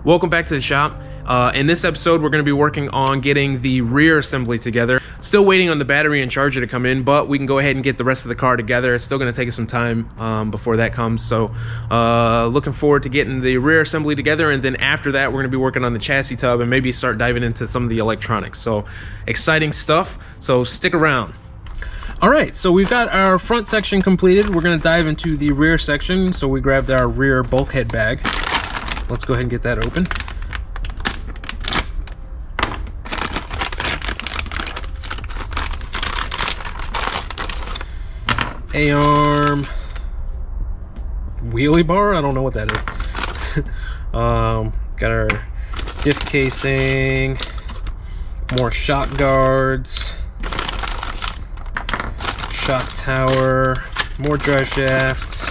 Welcome back to the shop. In this episode, we're going to be working on getting the rear assembly together. Still waiting on the battery and charger to come in, but we can go ahead and get the rest of the car together. It's still going to take us some time before that comes. So looking forward to getting the rear assembly together, and then after that, we're going to be working on the chassis tub and maybe start diving into some of the electronics. So exciting stuff. So stick around. All right, so we've got our front section completed. We're going to dive into the rear section. So we grabbed our rear bulkhead bag. Let's go ahead and get that open. A-arm wheelie bar, I don't know what that is. Got our diff casing, more shock guards, shock tower, more drive shafts.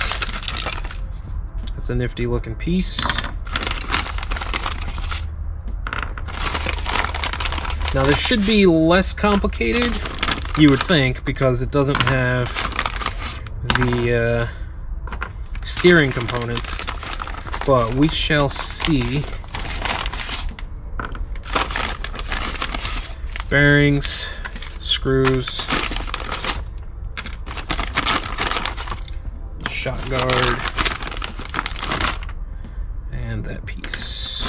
That's a nifty looking piece. Now this should be less complicated, you would think, because it doesn't have the steering components, but we shall see. Bearings, screws, shock guard, and that piece.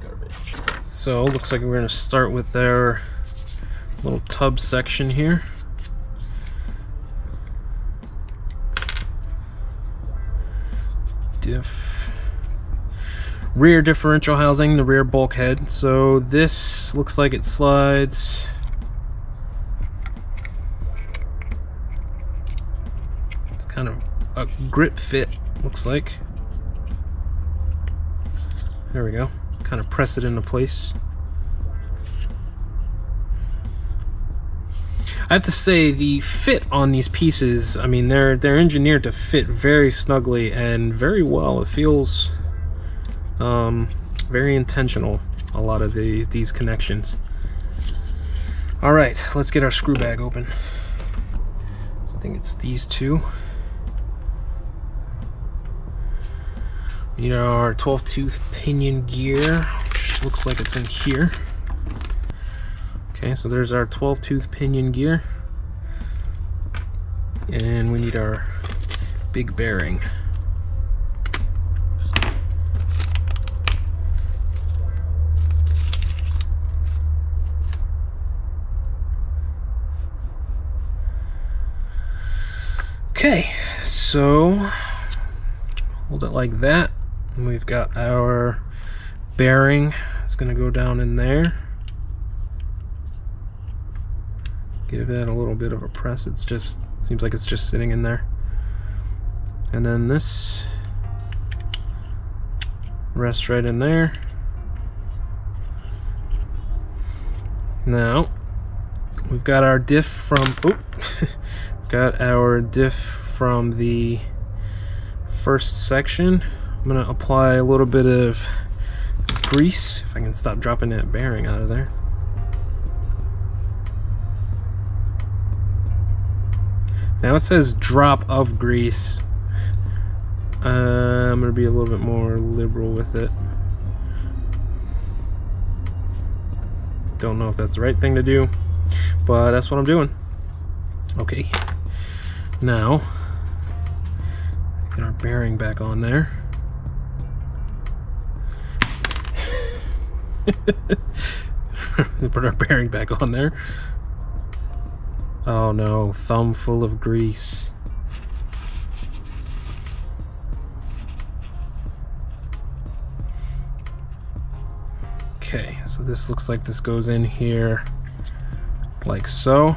Garbage. So looks like we're going to start with our little tub section here. Rear differential housing, the rear bulkhead. So this looks like it slides it's kind of a grip fit, looks like. There we go. Kind of press it into place. I have to say, the fit on these pieces, I mean, they're engineered to fit very snugly and very well. It feels very intentional, a lot of these connections. All right, let's get our screw bag open. So I think it's these two. We need our 12-tooth pinion gear, which looks like it's in here. Okay, so there's our 12-tooth pinion gear, and we need our big bearing. Okay, so hold it like that, and we've got our bearing. It's going to go down in there. Give that a little bit of a press. It's just, seems like it's just sitting in there. And then this rests right in there. Now we've got our diff from got our diff from the first section. I'm gonna apply a little bit of grease, if I can stop dropping that bearing out of there. Now it says drop of grease. I'm going to be a little bit more liberal with it. Don't know if that's the right thing to do, but that's what I'm doing. Okay. Now, get our bearing back on there. Put our bearing back on there. Oh no, thumb full of grease. Okay, so this looks like this goes in here like so.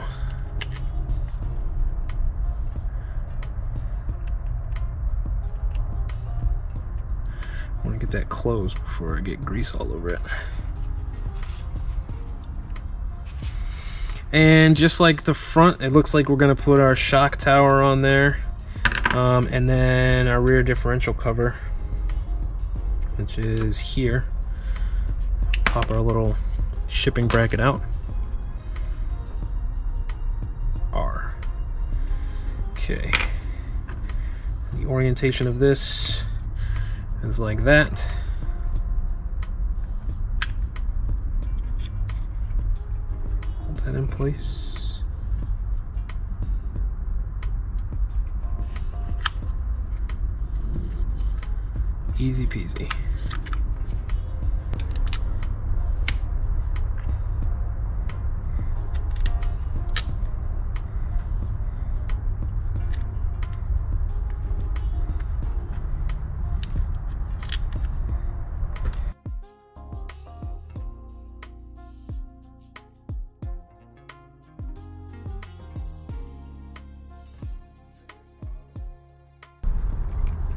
I want to get that closed before I get grease all over it. And just like the front, it looks like we're going to put our shock tower on there, and then our rear differential cover, which is here. Pop our little shipping bracket out. R. Okay. The orientation of this is like that. that in place. Easy peasy.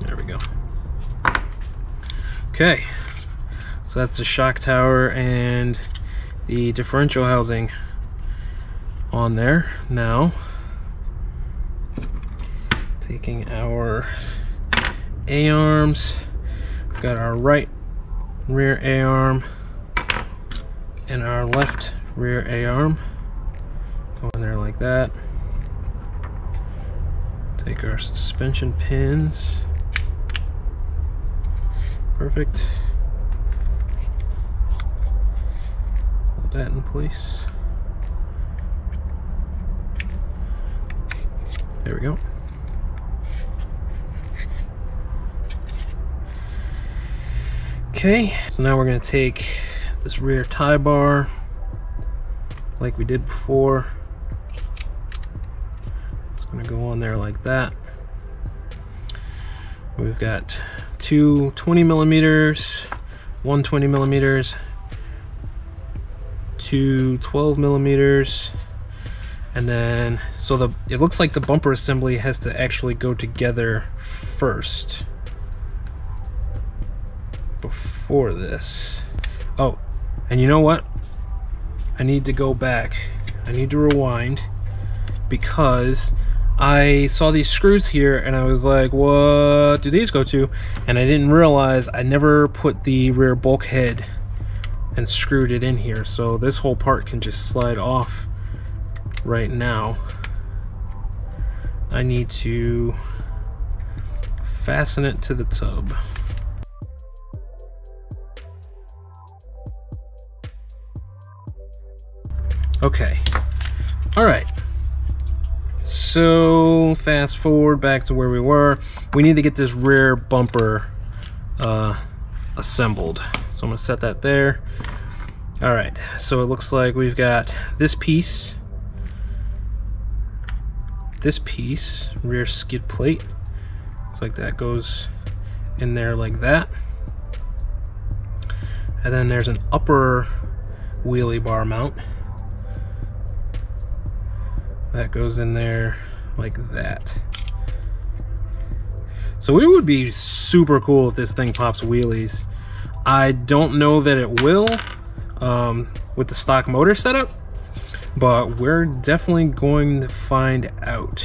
There we go. Okay, so that's the shock tower and the differential housing on there. Now, taking our A-arms, we've got our right rear A-arm and our left rear A-arm. Go in there like that. Take our suspension pins. Perfect. Hold that in place. There we go. Okay, so now we're going to take this rear tie bar like we did before. It's going to go on there like that. We've got two 20 millimeters, one 20 millimeters, two 12 millimeters, and then so it looks like the bumper assembly has to actually go together first before this. Oh, and you know what? I need to go back. I need to rewind because I saw these screws here and I was like, what do these go to? And I didn't realize I never put the rear bulkhead and screwed it in here. So this whole part can just slide off right now. I need to fasten it to the tub. Okay, all right. So fast forward back to where we were. We need to get this rear bumper assembled. So I'm gonna set that there. All right, so it looks like we've got this piece, rear skid plate. Looks like that goes in there like that. And then there's an upper wheelie bar mount. That goes in there like that. So it would be super cool if this thing pops wheelies. I don't know that it will with the stock motor setup, but we're definitely going to find out.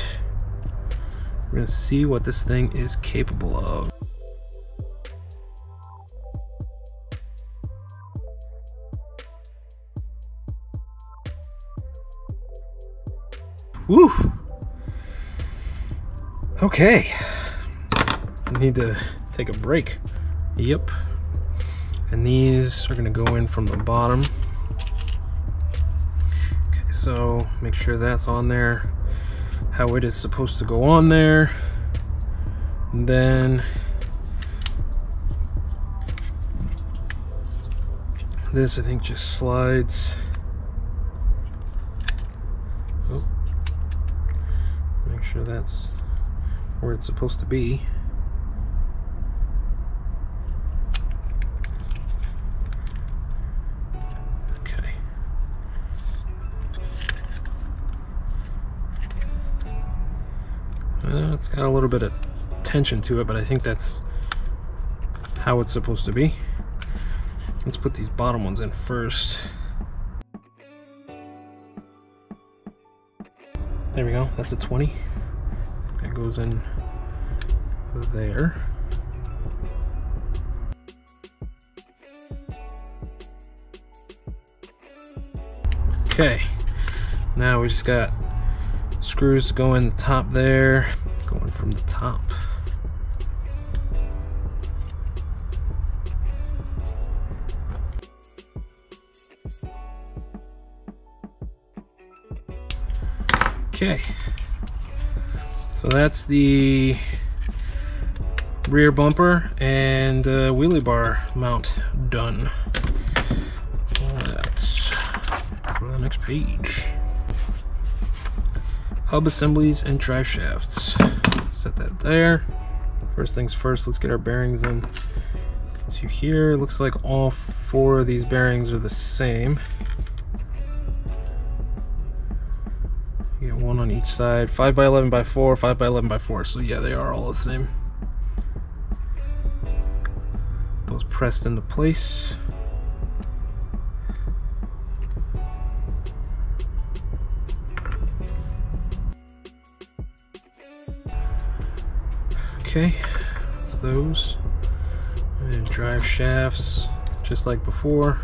We're gonna see what this thing is capable of. Woo! Okay. I need to take a break. Yep. And these are gonna go in from the bottom. Okay, so make sure that's on there how it is supposed to go on there. And then this I think just slides. Sure that's where it's supposed to be. Okay. It's got a little bit of tension to it, but I think that's how it's supposed to be. Let's put these bottom ones in first. There we go, that's a 20. That goes in there. Okay, now we just got screws to go in the top there, going from the top. Okay, so that's the rear bumper and wheelie bar mount done. Let's go to the next page. Hub assemblies and drive shafts. Set that there. First things first, let's get our bearings in to here. Looks like all 4 of these bearings are the same. You get 1 on each side, 5x11x4, 5x11x4. So yeah, they are all the same. Those pressed into place. Okay, that's those. And drive shafts, just like before.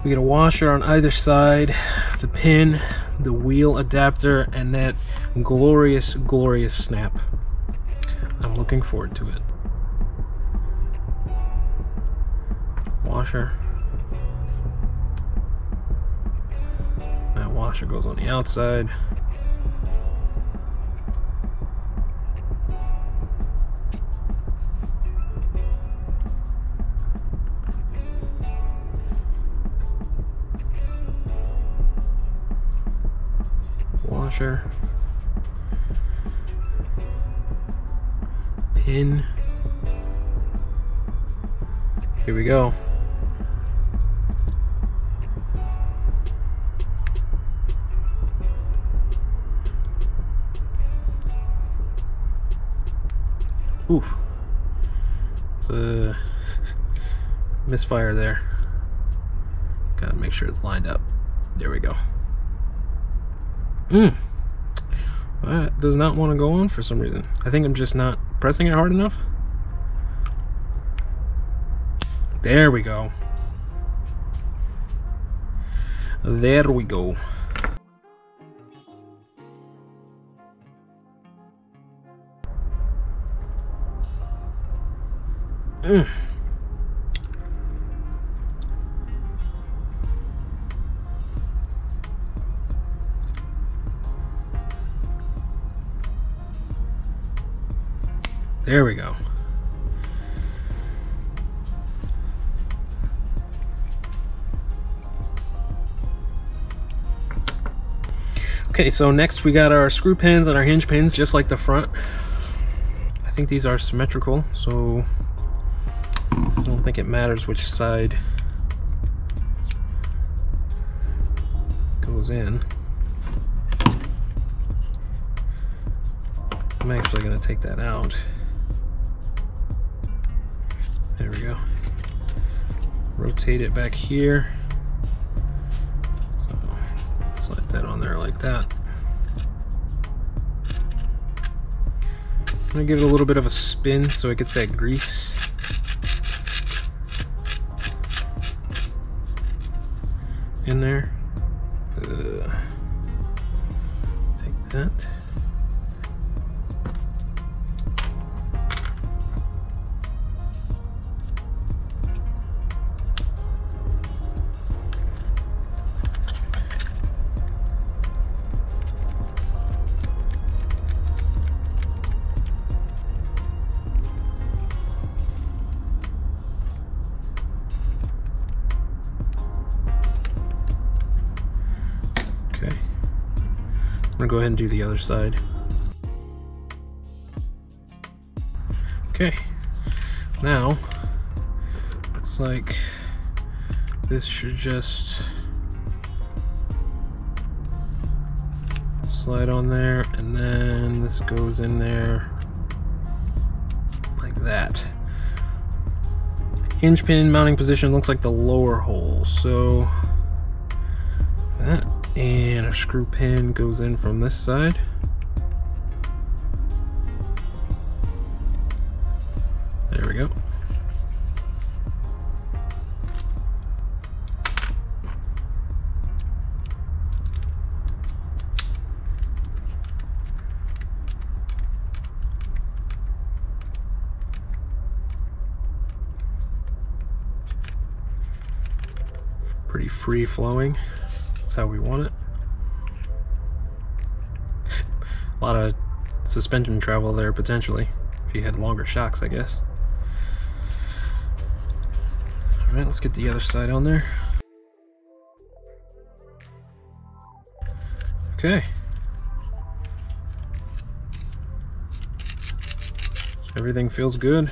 We get a washer on either side, the pin, the wheel adapter, and that glorious, glorious snap. I'm looking forward to it. Washer. That washer goes on the outside. Washer, pin. Here we go. Oof. It's a misfire there. Gotta make sure it's lined up. There we go. That does not want to go on for some reason. I think I'm just not pressing it hard enough. There we go. There we go. There we go. Okay, so next we got our screw pins and our hinge pins, just like the front. I think these are symmetrical, so I don't think it matters which side goes in. I'm actually going to take that out. There we go. Rotate it back here. So slide that on there like that. I'm going to give it a little bit of a spin so it gets that grease. In there. Take that. I'm gonna go ahead and do the other side. Okay, now looks like this should just slide on there, and then this goes in there like that. Hinge pin mounting position looks like the lower hole, so that. And a screw pin goes in from this side. There we go. Pretty free flowing. That's how we want it. A lot of suspension travel there potentially, if you had longer shocks, I guess. Alright, let's get the other side on there. Okay. Everything feels good.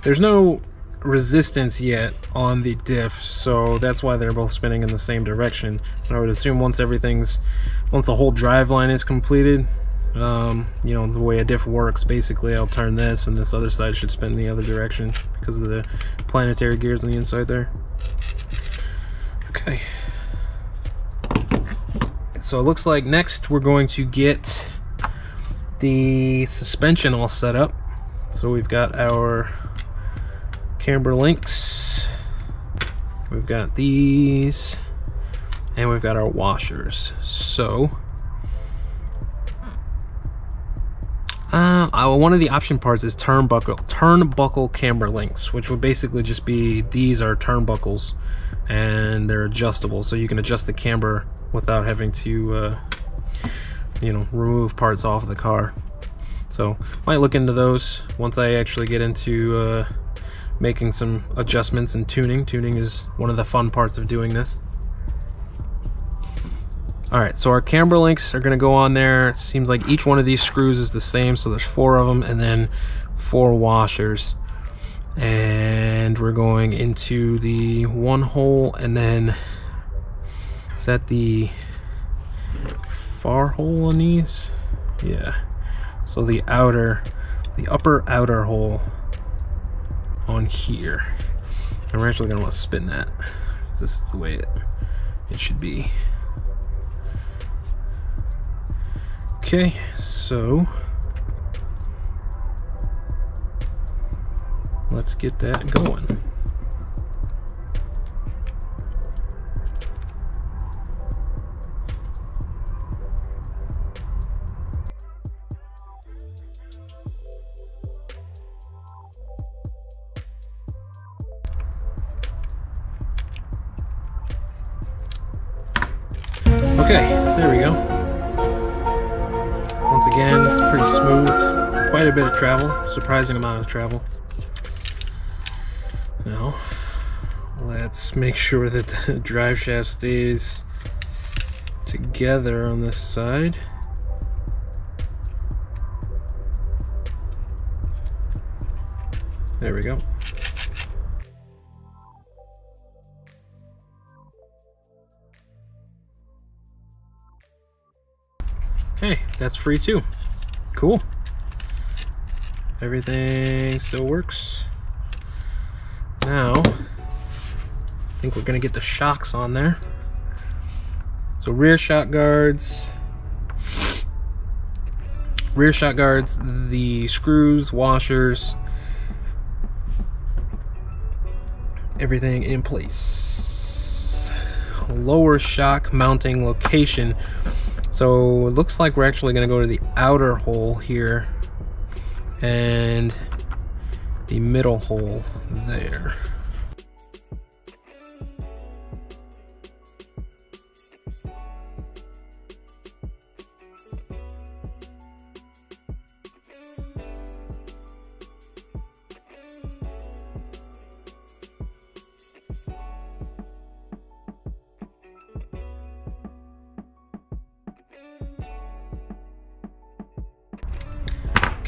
There's no resistance yet on the diff, so that's why they're both spinning in the same direction. I would assume once the whole drive line is completed, you know, the way a diff works, basically I'll turn this and this other side should spin the other direction because of the planetary gears on the inside there. Okay. So it looks like next we're going to get the suspension all set up. So we've got our camber links, we've got these, and we've got our washers. So one of the option parts is turnbuckle camber links, which would basically just be, these are turnbuckles and they're adjustable, so you can adjust the camber without having to you know, remove parts off of the car. So might look into those once I actually get into making some adjustments and tuning. Tuning is one of the fun parts of doing this. Alright, so our camber links are going to go on there. It seems like each one of these screws is the same, so there's 4 of them, and then 4 washers. And we're going into the one hole, and then is that the far hole on these? Yeah. So the upper outer hole on here. And we're actually going to want to spin that, because this is the way it should be. Okay, so let's get that going. Okay, there we go. Once again, it's pretty smooth. Quite a bit of travel, surprising amount of travel. Now, let's make sure that the drive shaft stays together on this side. There we go. Okay, that's free too. Cool. Everything still works. Now, I think we're gonna get the shocks on there. So rear shock guards, the screws, washers, everything in place. Lower shock mounting location. So it looks like we're actually going to go to the outer hole here and the middle hole there.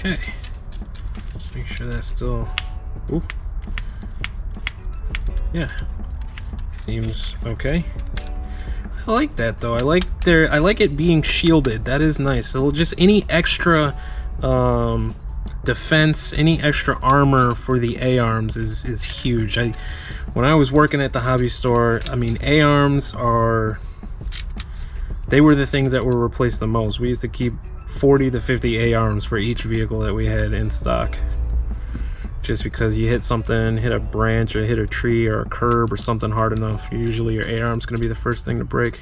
Okay, make sure that's still, ooh, yeah, seems okay. I like that though. I like it being shielded. That is nice. So just any extra defense, any extra armor for the A-arms is huge. When I was working at the hobby store, I mean, A-arms they were the things that were replaced the most. We used to keep 40 to 50 A-arms for each vehicle that we had in stock, just because you hit something, hit a branch or hit a tree or a curb or something hard enough, usually your A-arm's going to be the first thing to break.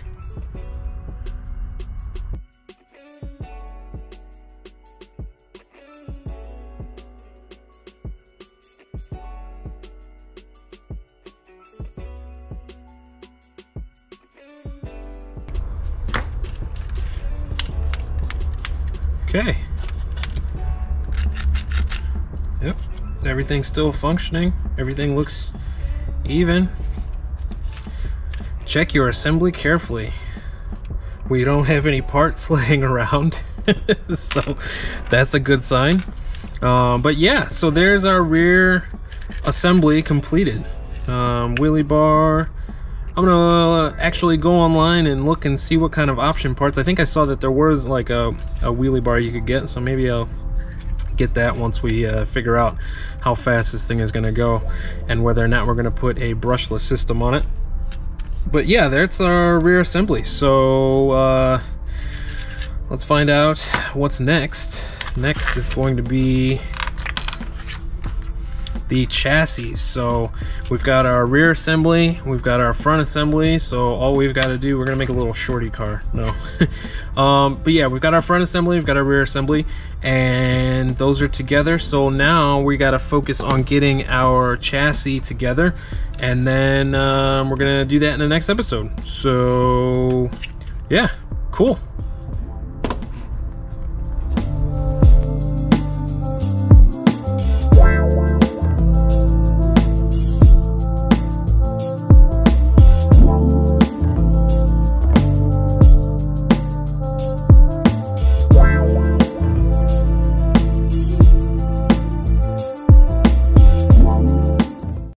Okay. Yep, everything's still functioning. Everything looks even. Check your assembly carefully. We don't have any parts laying around, so that's a good sign. But yeah, so there's our rear assembly completed. Wheelie bar. I'm gonna actually go online and look and see what kind of option parts. I think I saw that there was like a wheelie bar you could get, so maybe I'll get that once we figure out how fast this thing is gonna go and whether or not we're gonna put a brushless system on it. But yeah, that's our rear assembly. So let's find out what's next. Next is going to be the chassis. So we've got our rear assembly, we've got our front assembly, so all we've got to do, we're gonna make a little shorty car, no. But yeah, we've got our front assembly, we've got our rear assembly, and those are together. So now we got to focus on getting our chassis together, and then we're gonna do that in the next episode. So yeah, cool.